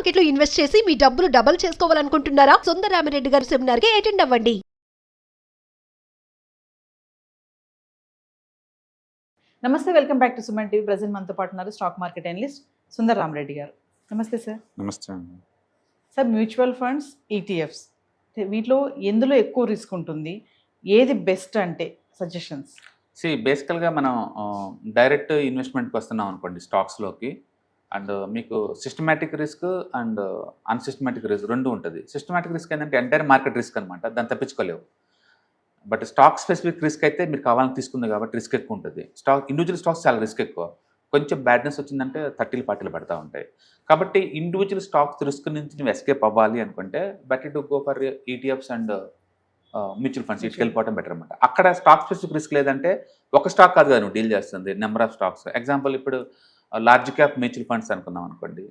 Market లో invest చేసి మీ డబ్బులు డబుల్ చేసుకోవాలనుకుంటున్నారా? సుందరరామిరెడ్డి గారి సెమినార్ కి అటెండ్ అవ్వండి. నమస్తే, welcome back to Suman TV. Present మనతో పాటు ఉన్నారు stock market analyst Sundar Rama Reddy గారు. నమస్తే సార్. నమస్తే అండి. సార్, మ్యూచువల్ ఫండ్స్, ఈటీఎఫ్స్ వీటిలో ఎందులో ఎక్కువ రిస్క్ ఉంటుంది? ఏది బెస్ట్ అంటే సజెషన్స్? బేసికల్గా మనం డైరెక్ట్ ఇన్వెస్ట్మెంట్కి వస్తున్నాం అనుకోండి స్టాక్స్లోకి, అండ్ మీకు సిస్టమేటిక్ రిస్క్ అండ్ అన్సిస్టమేటిక్ రిస్క్ రెండు ఉంటుంది. సిస్టమేటిక్ రిస్క్ ఏంటంటే ఎంటైర్ మార్కెట్ రిస్క్ అనమాట, దాన్ని తప్పించుకోలేవు. బట్ స్టాక్ స్పెసిఫిక్ రిస్క్ అయితే మీరు కావాలని తీసుకుంది కాబట్టి రిస్క్ ఎక్కువ ఉంటుంది. ఇండివిజువల్ స్టాక్స్ చాలా రిస్క్ ఎక్కువ. కొంచెం బ్యాడ్నెస్ వచ్చిందంటే 30-40 పడతా ఉంటాయి. కాబట్టి ఇండివిజువల్ స్టాక్స్ రిస్క్ నుంచి నువ్వు ఎస్కేప్ అవ్వాలి అనుకుంటే better to go for ETFs and mutual funds. ఇటుకి వెళ్ళిపోవడం బెటర్ అనమాట. అక్కడ స్టాక్ స్పెసిఫిక్ రిస్క్ లేదంటే ఒక స్టాక్ కాదు కదా నువ్వు డీల్ చేస్తుంది, నెంబర్ ఆఫ్ స్టాక్స్. ఎగ్జాంపుల్ ఇప్పుడు లార్జ్ క్యాప్ మ్యూచువల్ ఫండ్స్ అనుకున్నాం అనుకోండి,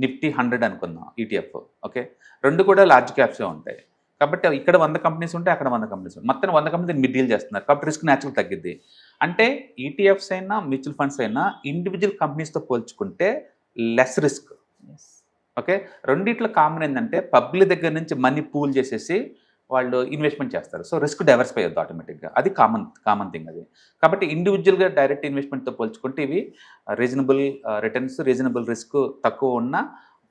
నిఫ్టీ 100 అనుకుందాం ఈటీఎఫ్. ఓకే, రెండు కూడా లార్జ్ క్యాప్సే ఉంటాయి. కాబట్టి ఇక్కడ 100 కంపెనీస్ ఉంటాయి, అక్కడ 100 కంపెనీస్ ఉంటాయి. మొత్తం 100 కంపెనీస్ మీరు డీల్ చేస్తున్నారు కాబట్టి రిస్క్ న్యాచురల్ తగ్గిద్ది. అంటే ఈటీఎఫ్స్ అయినా మ్యూచువల్ ఫండ్స్ అయినా ఇండివిజువల్ కంపెనీస్తో పోల్చుకుంటే లెస్ రిస్క్. ఓకే, రెండిట్లో కామన్ ఏంటంటే పబ్లిక్ దగ్గర నుంచి మనీ పూల్ చేసేసి వాళ్ళు ఇన్వెస్ట్మెంట్ చేస్తారు. సో రిస్క్ డైవర్సిఫై అవుతుంది ఆటోమేటిక్గా. అది కామన్ థింగ్ అది. కాబట్టి ఇండివిజువల్గా డైరెక్ట్ ఇన్వెస్ట్మెంట్తో పోల్చుకుంటే ఇవి రీజనబుల్ రిటర్న్స్, రీజనబుల్ రిస్క్ తక్కువ ఉన్న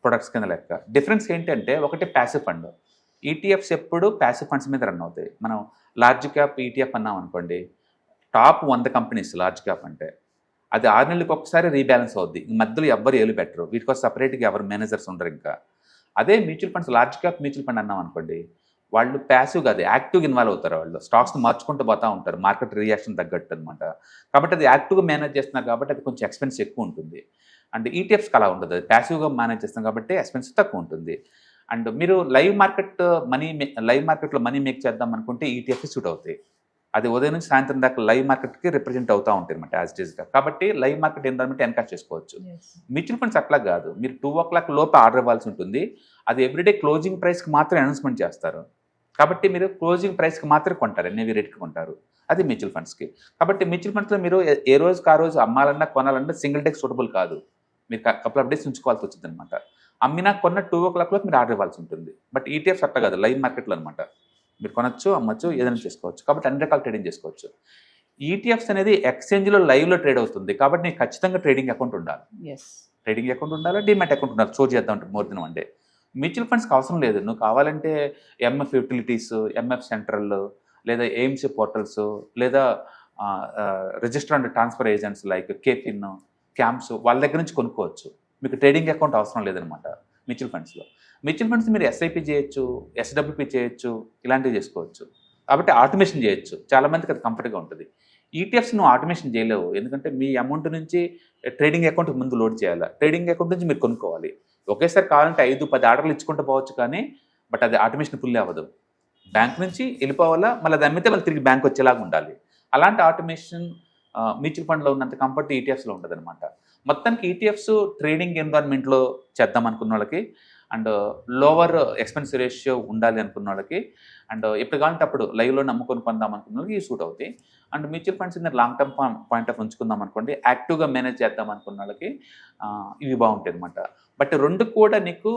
ప్రొడక్ట్స్ కింద లెక్క. డిఫరెన్స్ ఏంటంటే ఒకటి ప్యాసివ్ ఫండ్. ఈటీఎఫ్స్ ఎప్పుడు ప్యాసివ్ ఫండ్స్ మీద రన్ అవుతాయి. మనం లార్జ్ క్యాప్ ఈటీఎఫ్ అన్నాం అనుకోండి, టాప్ 100 కంపెనీస్ లార్జ్ క్యాప్ అంటే అది 6 నెలలకు ఒకసారి రీబ్యాలెన్స్ అవుద్ది. మధ్యలో ఎవ్వరు ఏలు పెట్టరు, వీటికోసం సపరేట్గా ఎవరు మేనేజర్స్ ఉండరు. ఇంకా అదే mutual funds, large cap mutual fund అన్నాం అనుకోండి, వాళ్ళు ప్యాసివ్ కాదు యాక్టివ్గా ఇన్వాల్వ్ అవుతారు. వాళ్ళు స్టాక్స్ని మార్చుకుంటూ పోతూ ఉంటారు మార్కెట్ రియాక్షన్ తగ్గట్టు అనమాట. కాబట్టి అది యాక్టివ్గా మేనేజ్ చేస్తున్నారు కాబట్టి అది కొంచెం ఎక్స్పెన్స్ ఎక్కువ ఉంటుంది. అండ్ ఈటీఎఫ్స్కి అలా ఉండదు, అది ప్యాసివ్గా మేనేజ్ చేస్తాం కాబట్టి ఎక్స్పెన్స్ తక్కువ ఉంటుంది. అండ్ మీరు లైవ్ మార్కెట్లో మనీ మేక్ చేద్దాం అనుకుంటే ఈటీఎఫ్ సూట్ అవుతాయి. అది ఉదయం నుంచి సాయంత్రం దాకా లైవ్ మార్కెట్కి రిప్రజెంట్ అవుతూ ఉంటాయి అనమాట యాజ్ ఇట్ ఈస్గా. కాబట్టి లైవ్ మార్కెట్ ఎన్విరాన్మెంట్ ఎన్కాష్ చేసుకోవచ్చు. మ్యూచువల్ ఫండ్స్ అట్లా కాదు, మీరు 2 o'clock లోపు ఆర్డర్ ఇవ్వాల్సి ఉంటుంది. అది ఎవ్రీడే క్లోజింగ్ ప్రైస్కి మాత్రం అనౌన్స్మెంట్ చేస్తారు. కాబట్టి మీరు క్లోజింగ్ ప్రైస్కి మాత్రం కొంటారు, ఎన్ఏవి రేట్కి కొంటారు. అది మ్యూచువల్ ఫండ్స్కి. కాబట్టి మ్యూచువల్ ఫండ్స్లో మీరు ఏ రోజుకి ఆ రోజు అమ్మాలన్నా కొనాలన్నా సింగిల్ డేకి సూటబుల్ కాదు, మీరు కపుల్ ఆఫ్ డేస్ ఉంచుకోవాల్సి వచ్చింది అనమాట. అమ్మినా కొన్న 2 o'clock లోపు మీరు ఆర్డర్ ఇవ్వాల్సి ఉంటుంది. బట్ ఈటీఎఫ్స్ అట్లా కాదు, లైవ్ మార్కెట్లో అనమాట. మీరు కొనొచ్చు, అమ్మచ్చు, ఏదైనా చేసుకోవచ్చు. కాబట్టి అన్ని రకాల ట్రేడింగ్ చేసుకోవచ్చు. ఈటీఎఫ్స్ అనేది ఎక్స్చేంజ్లో లైవ్లో ట్రేడ్ అవుతుంది కాబట్టి నీకు ఖచ్చితంగా ట్రేడింగ్ అకౌంట్ ఉండాలి. ట్రేడింగ్ అకౌంట్ ఉండాలి, డిమాట్ అకౌంట్ ఉండాలి. స్టోర్ చేద్దాం అంటే మోర్ దెన్ 1 day. మ్యూచువల్ ఫండ్స్కి అవసరం లేదు. నువ్వు కావాలంటే ఎంఎఫ్ యూటిలిటీస్, ఎంఎఫ్ సెంట్రల్, లేదా ఏఎంసీ పోర్టల్స్, లేదా register and transfer agents like KFin, CAMS వాళ్ళ దగ్గర నుంచి కొనుక్కోవచ్చు. మీకు ట్రేడింగ్ అకౌంట్ అవసరం లేదనమాట మ్యూచువల్ ఫండ్స్లో. మ్యూచువల్ ఫండ్స్ మీరు ఎస్ఐపి చేయొచ్చు, ఎస్డబ్ల్యూపి చేయొచ్చు, ఇలాంటివి చేసుకోవచ్చు. కాబట్టి ఆటోమేషన్ చేయొచ్చు, చాలామందికి అది కంఫర్ట్గా ఉంటుంది. ఈటీఎఫ్స్ నువ్వు ఆటోమేషన్ చేయలేవు, ఎందుకంటే మీ అమౌంట్ నుంచి ట్రేడింగ్ అకౌంట్ ముందు లోడ్ చేయాలి, ట్రేడింగ్ అకౌంట్ నుంచి మీరు కొనుక్కోవాలి. ఒకేసారి కావాలంటే 5-10 ఆర్డర్లు ఇచ్చుకుంటూ పోవచ్చు, కానీ బట్ అది ఆటోమేషన్ ఫుల్ అవ్వదు. బ్యాంక్ నుంచి వెళ్ళిపోవాలా, మళ్ళీ అది అమ్మితే మళ్ళీ తిరిగి బ్యాంక్ వచ్చేలాగా ఉండాలి. అలాంటి ఆటోమేషన్ మ్యూచువల్ ఫండ్లో ఉన్నంత కంఫర్ట్ ఈటీఎఫ్స్లో ఉంటుంది అనమాట. మొత్తానికి ఈటీఎఫ్స్ ట్రేడింగ్ ఎన్విరాన్మెంట్లో చేద్దాం అనుకున్న వాళ్ళకి, అండ్ లోవర్ ఎక్స్పెన్స్ రేషియో ఉండాలి అనుకున్న వాళ్ళకి, అండ్ ఎప్పుడు కావాలంటే అప్పుడు లైవ్లో నమ్ముకొని కొందాం అనుకున్న వాళ్ళకి ఇవి సూట్ అవుతాయి. And mutual funds in long term point of ఉంచుకుందాం అనుకోండి, యాక్టివ్గా మేనేజ్ చేద్దాం అనుకున్న వాళ్ళకి ఇవి బాగుంటాయి అనమాట. బట్ రెండు కూడా నీకు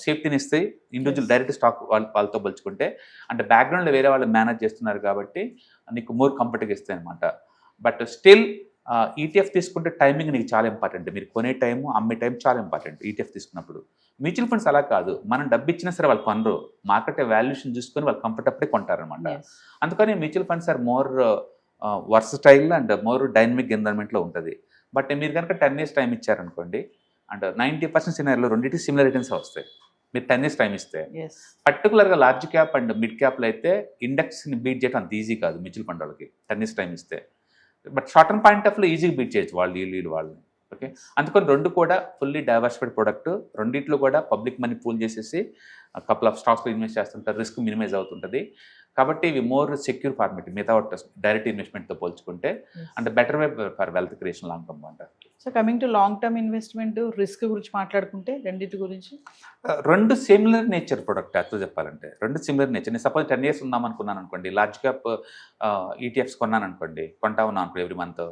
సేఫ్టీని ఇస్తాయి. ఇండివిజువల్ డైరెక్ట్ స్టాక్ వాళ్ళతో పోల్చుకుంటే, అంటే బ్యాక్గ్రౌండ్లో వేరే వాళ్ళు మేనేజ్ చేస్తున్నారు కాబట్టి నీకు మోర్ కంఫర్ట్గా ఇస్తాయి అనమాట. బట్ స్టిల్ ఈటీఎఫ్ తీసుకుంటే టైమింగ్ నీకు చాలా ఇంపార్టెంట్. మీరు కొనే టైము, అమ్మే టైం చాలా ఇంపార్టెంట్ ఈటీఎఫ్ తీసుకున్నప్పుడు. మ్యూచువల్ ఫండ్స్ అలా కాదు, మనం డబ్బు ఇచ్చినా సరే వాళ్ళు కొనరు, మార్కెట్ వాల్యుయేషన్ చూసుకొని వాళ్ళు కంఫర్టబుల్గా కొంటారనమాట. అందుకని mutual funds are more versatile and more dynamic ఎన్విరాన్మెంట్లో ఉంటుంది. బట్ మీరు కనుక 10 years టైం ఇచ్చారనుకోండి, అండ్ 90% సినారియోలో రెండింటికి సిమిలర్ రిటర్న్స్ వస్తాయి మీరు 10 years టైం ఇస్తే. పర్టికులర్గా లార్జ్ క్యాప్ అండ్ మిడ్ క్యాప్లో అయితే ఇండెక్స్ని బీట్ చేయడం అంత ఈజీ కాదు మ్యూచువల్ ఫండ్ వాళ్ళకి 10 years టైం ఇస్తే. బట్ షార్ట్ టర్మ్ పాయింట్ ఆఫ్లో ఈజీగా బీట్ చేయొచ్చు వాళ్ళని. ఓకే, అందుకని రెండు కూడా ఫుల్లీ డైవర్సిఫైడ్ ప్రోడక్ట్. రెండింటిలో కూడా పబ్లిక్ మనీ పూల్ చేసేసి కపుల్ ఆఫ్ స్టాక్స్లో ఇన్వెస్ట్ చేస్తుంటారు, రిస్క్ మినిమైజ్ అవుతుంటుంది. కాబట్టి ఇవి more secure format without direct ఇన్వెస్ట్మెంట్తో పోల్చుకుంటే, and better way for wealth creation long term అంటారు. So coming to long term investment risk గురించి మాట్లాడుకుంటే రెండింటి గురించి, రెండు సిమిలర్ నేచర్ ప్రొడక్ట్ యాక్చువల్ చెప్పాలంటే, రెండు సిమిలర్ నేచర్. నేను సపోజ్ 10 years ఉందాం అనుకున్నాను అనుకోండి, లార్జ్ క్యాప్ ఈటీఎఫ్స్ కొన్నాను అనుకోండి, కొంటా ఉన్నాను అనుకో every month,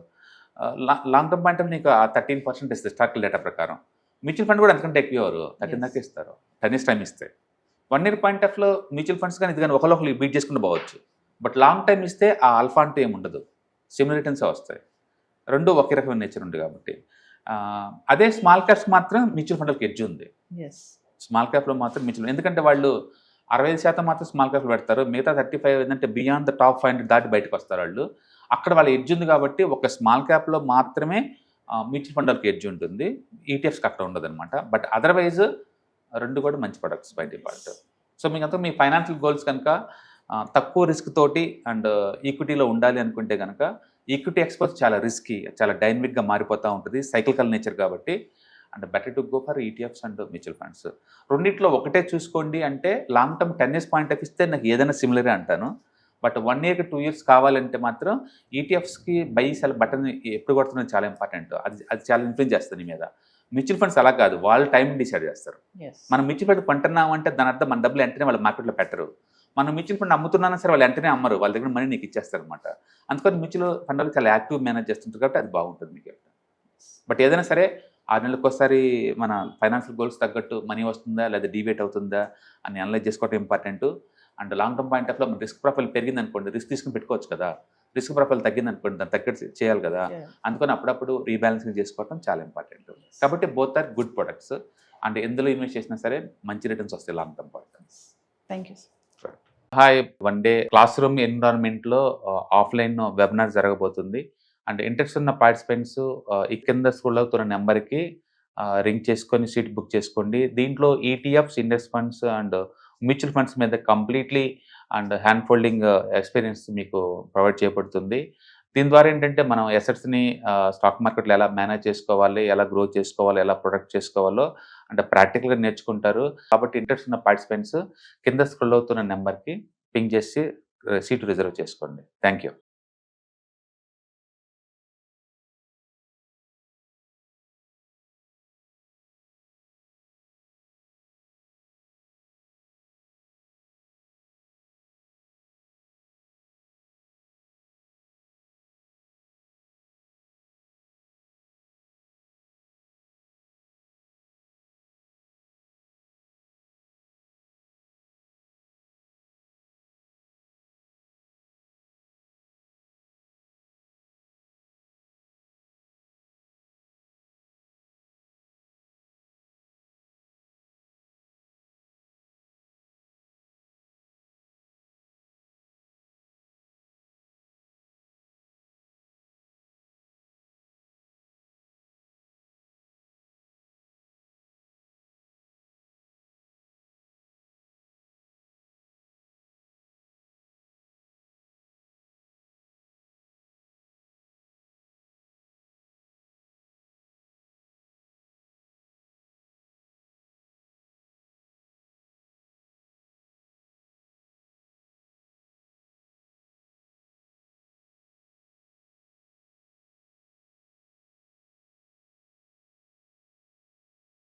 long term point నీకు 13% ఇస్తుంది స్టాక్ డేటా ప్రకారం. మ్యూచువల్ ఫండ్ కూడా అంతకంటే ఎక్కువ ఎవరు 13 దాకా ఇస్తారు, 10 ఇయర్స్ టైం ఇస్తే. 1 ఇయర్ పాయింట్ ఆఫ్లో మ్యూచువల్ ఫండ్స్ కానీ ఇది కానీ ఒకరు బీట్ చేసుకుని పోవచ్చు. బట్ లాంగ్ టైం ఇస్తే ఆ ఆల్ఫా అంటూ ఏమి ఉండదు, సిమిలర్ రిటర్న్స్ వస్తాయి. రెండు ఒకే రకమైన నేచర్ ఉంది కాబట్టి. అదే స్మాల్ క్యాప్స్ మాత్రం మ్యూచువల్ ఫండ్లకి ఎడ్జ్ ఉంది. ఎస్. స్మాల్ క్యాప్లో మాత్రం మ్యూచువల్, ఎందుకంటే వాళ్ళు 65% మాత్రం స్మాల్ క్యాప్లో పెడతారు, మిగతా 35 ఏంటంటే బియాండ్ ద టాప్ 500 దాటి బయటకు వస్తారు వాళ్ళు. అక్కడ వాళ్ళ ఎడ్జ్ ఉంది కాబట్టి ఒక స్మాల్ క్యాప్లో మాత్రమే మ్యూచువల్ ఫండ్లకి ఎడ్జ్ ఉంటుంది, ఈటీఎఫ్స్కి అక్కడ ఉండదు అనమాట. బట్ అదర్వైజ్ రెండు కూడా మంచి ప్రొడక్ట్స్ బై డిఫాల్ట్. సో మీకంతా మీ ఫైనాన్షియల్ గోల్స్ కనుక తక్కువ రిస్క్ తోటి అండ్ ఈక్విటీలో ఉండాలి అనుకుంటే కనుక ఈక్విటీ ఎక్స్పోజ్ చాలా రిస్కీ, చాలా డైనమిక్గా మారిపోతూ ఉంటుంది, సైక్లికల్ నేచర్ కాబట్టి. And better to go for ETFs and mutual funds. రెండిట్లో ఒకటే చూసుకోండి అంటే long term 10 years point of ఇస్తే నాకు ఏదైనా సిమిలరే అంటాను. బట్ 1 ఇయర్కి 2 ఇయర్స్ కావాలంటే మాత్రం ఈటీఎఫ్స్కి బై సెల్ బటన్ ఎప్పుడు కొడుతున్నది చాలా ఇంపార్టెంట్, అది చాలా ఇన్ఫ్లుయెన్స్ చేస్తుంది మీద. మ్యూచువల్ ఫండ్స్ అలా కాదు, వాళ్ళు టైం డిసైడ్ చేస్తారు. ఎస్. మనం మ్యూచువల్ ఫండ్ కొంటున్నామంటే దాని అర్థం మన డబ్బులు వెంటనే వాళ్ళ మార్కెట్లో పెట్టరు. మనం మ్యూచువల్ ఫండ్ అమ్ముతున్నానా సరే వాళ్ళు వెంటనే అమ్మరు, వాళ్ళ దగ్గర మనీ నీకు ఇచ్చేస్తారు అనమాట. అందుకని మ్యూచువల్ ఫండ్ వాళ్ళు చాలా యాక్టివ్ మేనేజ్ చేస్తుంటారు కాబట్టి అది బాగుంటుంది మీకు. బట్ ఏదైనా సరే 6 నెలలకు ఒకసారి మన ఫైనాన్షియల్ గోల్స్ తగ్గట్టు మనీ వస్తుందా లేదా డీవేట్ అవుతుందా అని అనలైజ్ చేసుకోవడం important. And long term point ఆఫ్లో మన రిస్క్ ప్రొఫైల్ పెరిగింది అనుకోండి, రిస్క్ తీసుకుని పెట్టుకోవచ్చు కదా. రిస్క్ ప్రొఫైల్ తగ్గింది అనుకోండి, దాన్ని తగ్గట్టు చేయాలి కదా. అందుకని అప్పుడప్పుడు రీబ్యాలెన్సింగ్ చేసుకోవడం చాలా ఇంపార్టెంట్. కాబట్టి both are good products and ఎందులో ఇన్వెస్ట్ చేసినా సరే మంచి రిటర్న్స్ వస్తాయి long term point. Thank you. Hi, 1 day classroom ఎన్విరాన్మెంట్లో ఆఫ్లైన్ వెబినార్ జరగబోతుంది. అండ్ ఇంట్రెస్ట్ ఉన్న పార్టిసిపెంట్స్ ఈ కింద స్క్రోల్ అవుతున్న నెంబర్కి రింగ్ చేసుకొని సీట్ బుక్ చేసుకోండి. దీంట్లో ETFs, index funds and mutual funds మీద completely and hand holding experience మీకు ప్రొవైడ్ చేయబడుతుంది. దీని ద్వారా ఏంటంటే మనం ఎసెట్స్ని స్టాక్ మార్కెట్లో ఎలా మేనేజ్ చేసుకోవాలి, ఎలా గ్రో చేసుకోవాలి, ఎలా ప్రొడక్ట్ చేసుకోవాలో అంటే ప్రాక్టికల్గా నేర్చుకుంటారు. కాబట్టి ఇంట్రెస్ట్ ఉన్న పార్టిసిపెంట్స్ కింద స్క్రోల్ అవుతున్న నెంబర్కి పింగ్ చేసి సీటు రిజర్వ్ చేసుకోండి. Thank you.